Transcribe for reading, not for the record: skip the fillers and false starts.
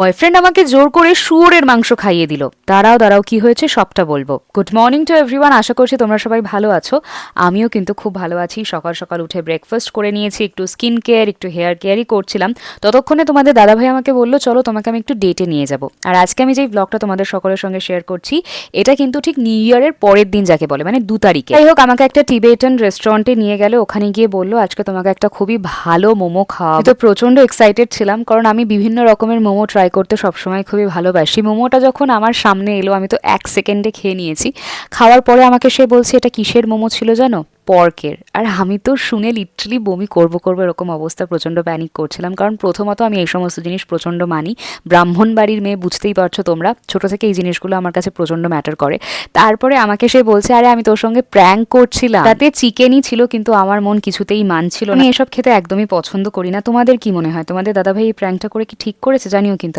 Boyfriend আমাকে জোর করে শুয়োরের মাংস খাইয়ে দিল। দাঁড়াও দাঁড়াও, কি হয়েছে সবটা বলবো। গুড মর্নিং টু এভরিওয়ান, আশা করছি তোমরা সবাই ভালো আছো। আমিও কিন্তু খুব ভালো আছি। সকাল সকাল উঠে ব্রেকফাস্ট করে নিয়েছি, একটু স্কিন কেয়ার একটু হেয়ার কেয়ারই করছিলাম। ততক্ষণে তোমাদের দাদাভাই আমাকে বললো চলো তোমাকে আমি একটু ডেটে নিয়ে যাব। আর আজকে আমি যেই ব্লগটা তোমাদের সকলের সঙ্গে শেয়ার করছি, এটা কিন্তু ঠিক নিউ ইয়ারের পরের দিন যাকে বলে, মানে 2 তারিখে। যাই হোক, আমাকে একটা টিবেটান রেস্টুরেন্টে নিয়ে গেল। ওখানে গিয়ে বললো আজকে তোমাকে একটা খুবই ভালো মোমো খাওয়া। তো প্রচন্ড এক্সাইটেড ছিলাম, কারণ আমি বিভিন্ন রকমের মোমো ট্রাই করতে সবসময় খুবই ভালোবাসি। মোমোটা যখন আমার সামনে এলো আমি তো 1 সেকেন্ডে খেয়ে নিয়েছি। খাওয়ার পরে আমাকে সে বলছে এটা কিসের মোমো ছিল জানো? পর্কের। আর আমি তো শুনে লিটারালি বমি করবো করবো এরকম অবস্থা, প্রচণ্ড প্যানিক করছিলাম। কারণ প্রথমত আমি এই সমস্ত জিনিস প্রচণ্ড মানি। ব্রাহ্মণ বাড়ির মেয়ে, বুঝতেই পারছো তোমরা, ছোট থেকে এই জিনিসগুলো আমার কাছে প্রচণ্ড ম্যাটার করে। তারপরে আমাকে সে বলছে আরে আমি তোর সঙ্গে প্র্যাঙ্ক করছিলাম, তাতে চিকেনই ছিল, কিন্তু আমার মন কিছুতেই মানছিল না। আমি এসব খেতে একদমই পছন্দ করি না। তোমাদের কি মনে হয়, তোমাদের দাদাভাই এই প্র্যাঙ্কটা করে কি ঠিক করেছে? জানিও কিন্তু।